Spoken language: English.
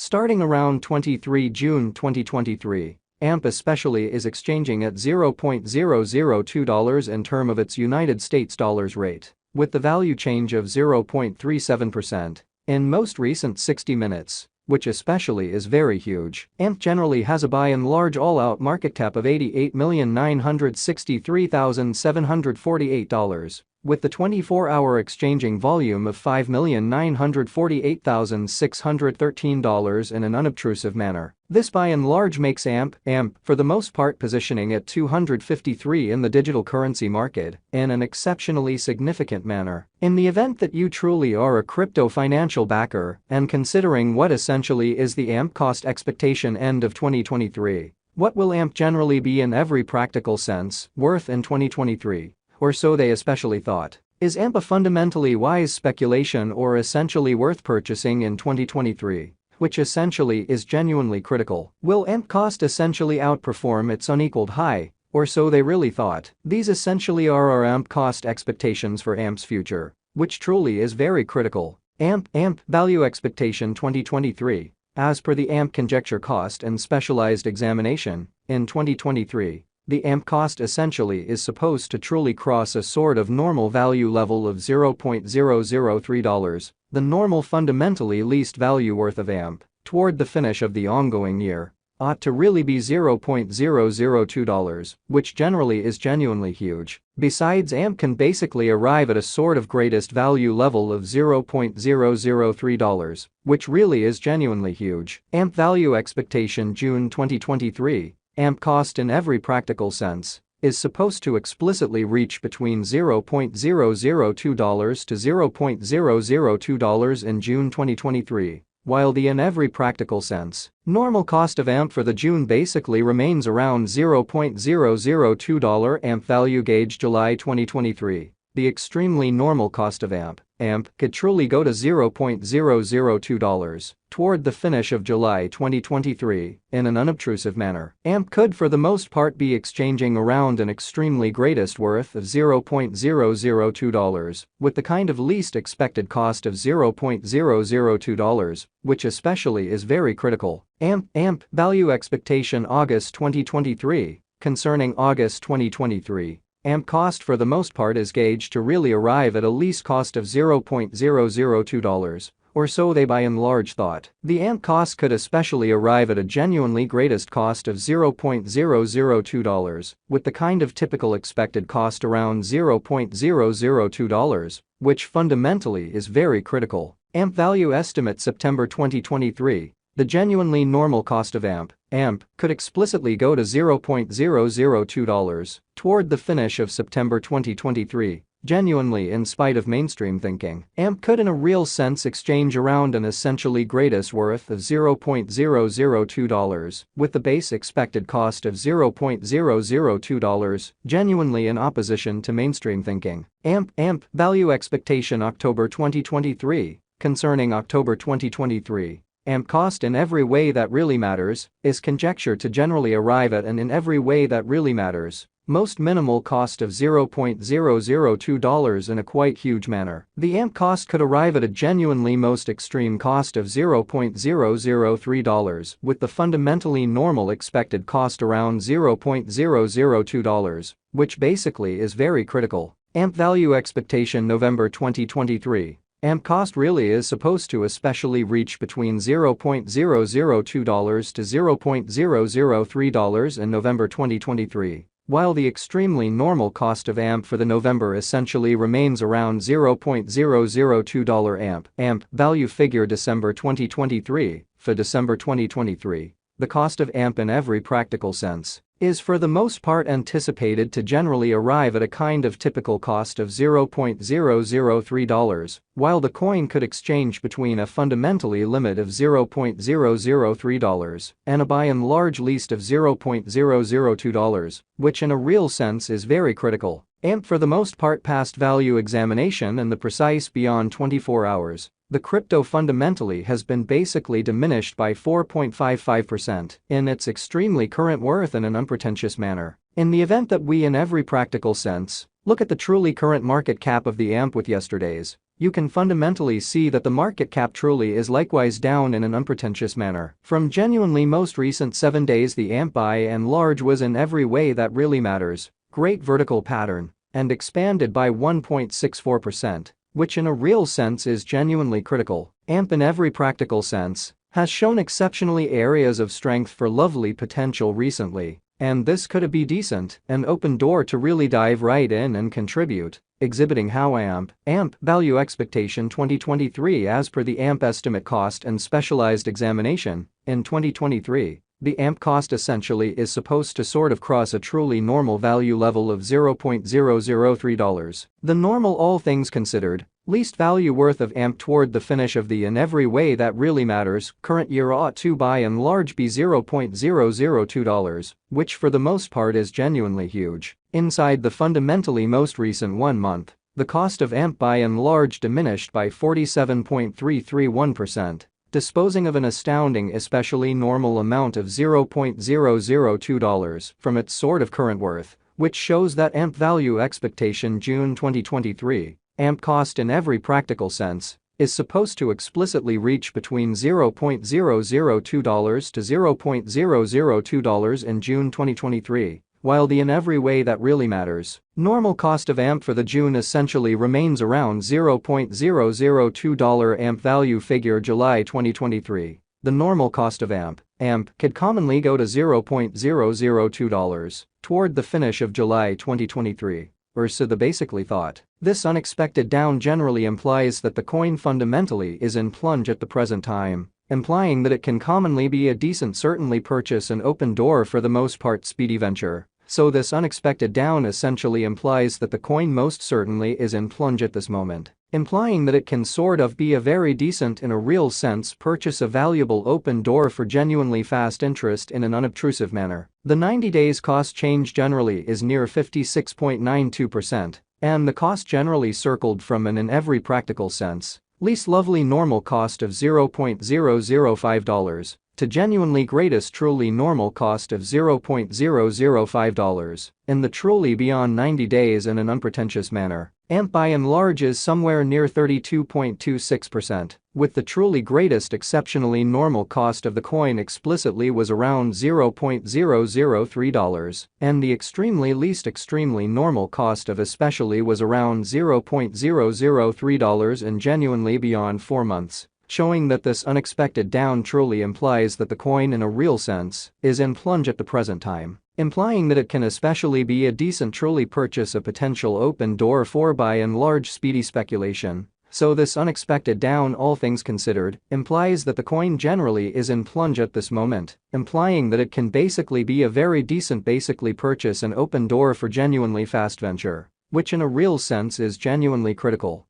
Starting around 23 June 2023, AMP especially is exchanging at $0.002 in term of its United States dollars rate, with the value change of 0.37% in most recent 60 minutes, which especially is very huge. AMP generally has a by and large all-out market cap of $88,963,748, with the 24-hour exchanging volume of $5,948,613 in an unobtrusive manner. This by and large makes AMP, for the most part positioning at 253 in the digital currency market in an exceptionally significant manner. In the event that you truly are a crypto financial backer and considering what essentially is the AMP cost expectation end of 2023, what will AMP generally be in every practical sense worth in 2023? Or so they especially thought. Is AMP a fundamentally wise speculation or essentially worth purchasing in 2023? Which essentially is genuinely critical. Will AMP cost essentially outperform its unequaled high? Or so they really thought. These essentially are our AMP cost expectations for AMP's future, which truly is very critical. AMP value expectation 2023. As per the AMP conjecture cost and specialized examination, in 2023, the AMP cost essentially is supposed to truly cross a sort of normal value level of $0.003, the normal fundamentally least value worth of AMP, toward the finish of the ongoing year, ought to really be $0.002, which generally is genuinely huge. Besides, AMP can basically arrive at a sort of greatest value level of $0.003, which really is genuinely huge. AMP value expectation June 2023. AMP cost in every practical sense is supposed to explicitly reach between $0.002 to $0.002 in June 2023, while the in every practical sense normal cost of AMP for the June basically remains around $0.002 AMP value gauge July 2023. The extremely normal cost of AMP could truly go to $0.002 toward the finish of July 2023 in an unobtrusive manner. AMP could for the most part be exchanging around an extremely greatest worth of $0.002 with the kind of least expected cost of $0.002, which especially is very critical. AMP value expectation August 2023. Concerning August 2023, AMP cost for the most part is gauged to really arrive at a least cost of $0.002, or so they by and large thought. The AMP cost could especially arrive at a genuinely greatest cost of $0.002, with the kind of typical expected cost around $0.002, which fundamentally is very critical. AMP value estimate September 2023. The genuinely normal cost of AMP could explicitly go to $0.002 toward the finish of September 2023. Genuinely, in spite of mainstream thinking, AMP could in a real sense exchange around an essentially greatest worth of $0.002 with the base expected cost of $0.002, genuinely in opposition to mainstream thinking. AMP value expectation October 2023. Concerning October 2023, AMP cost in every way that really matters is conjectured to generally arrive at an in every way that really matters most minimal cost of $0.002 in a quite huge manner. The AMP cost could arrive at a genuinely most extreme cost of $0.003 with the fundamentally normal expected cost around $0.002, which basically is very critical. AMP value expectation November 2023. AMP cost really is supposed to especially reach between $0.002 to $0.003 in November 2023, while the extremely normal cost of AMP for the November essentially remains around $0.002 AMP value figure December 2023. For December 2023, the cost of AMP in every practical sense is for the most part anticipated to generally arrive at a kind of typical cost of $0.003, while the coin could exchange between a fundamentally limit of $0.003 and a by and large least of $0.002, which in a real sense is very critical. AMP for the most part passed value examination and the precise beyond 24 hours. The crypto fundamentally has been basically diminished by 4.55% in its extremely current worth in an unpretentious manner. In the event that we in every practical sense look at the truly current market cap of the AMP with yesterday's you can fundamentally see that the market cap truly is likewise down in an unpretentious manner. From genuinely most recent 7 days, the AMP by and large was in every way that really matters, great vertical pattern, and expanded by 1.64%, which in a real sense is genuinely critical. AMP in every practical sense has shown exceptionally areas of strength for lovely potential recently, and this could be decent, an open door to really dive right in and contribute, exhibiting how AMP value expectation 2023 as per the AMP estimate cost and specialized examination. In 2023, the AMP cost essentially is supposed to sort of cross a truly normal value level of $0.003. The normal, all things considered, least value worth of AMP toward the finish of the in every way that really matters current year ought to by and large be $0.002, which for the most part is genuinely huge. Inside the fundamentally most recent 1 month, the cost of AMP by and large diminished by 47.331%. Disposing of an astounding especially normal amount of $0.002 from its sort of current worth, which shows that AMP value expectation June 2023, AMP cost in every practical sense, is supposed to explicitly reach between $0.002 to $0.002 in June 2023. While the in every way that really matters, normal cost of AMP for the June essentially remains around $0.002 AMP value figure July 2023. The normal cost of AMP could commonly go to $0.002 toward the finish of July 2023, or so the basically thought. This unexpected down generally implies that the coin fundamentally is in plunge at the present time, implying that it can commonly be a decent certainly purchase an open door for the most part speedy venture. So this unexpected down essentially implies that the coin most certainly is in plunge at this moment, implying that it can sort of be a very decent in a real sense purchase a valuable open door for genuinely fast interest in an unobtrusive manner. The 90 days cost change generally is near 56.92%, and the cost generally circled from an in every practical sense least lovely normal cost of $0.005 to genuinely greatest truly normal cost of $0.005 in the truly beyond 90 days in an unpretentious manner. AMP by and large is somewhere near 32.26%, with the truly greatest exceptionally normal cost of the coin explicitly was around $0.003, and the extremely least extremely normal cost of especially was around $0.003 in genuinely beyond 4 months. Showing that this unexpected down truly implies that the coin in a real sense is in plunge at the present time, implying that it can especially be a decent truly purchase a potential open door for by and large speedy speculation. So this unexpected down all things considered implies that the coin generally is in plunge at this moment, implying that it can basically be a very decent basically purchase an open door for genuinely fast venture, which in a real sense is genuinely critical.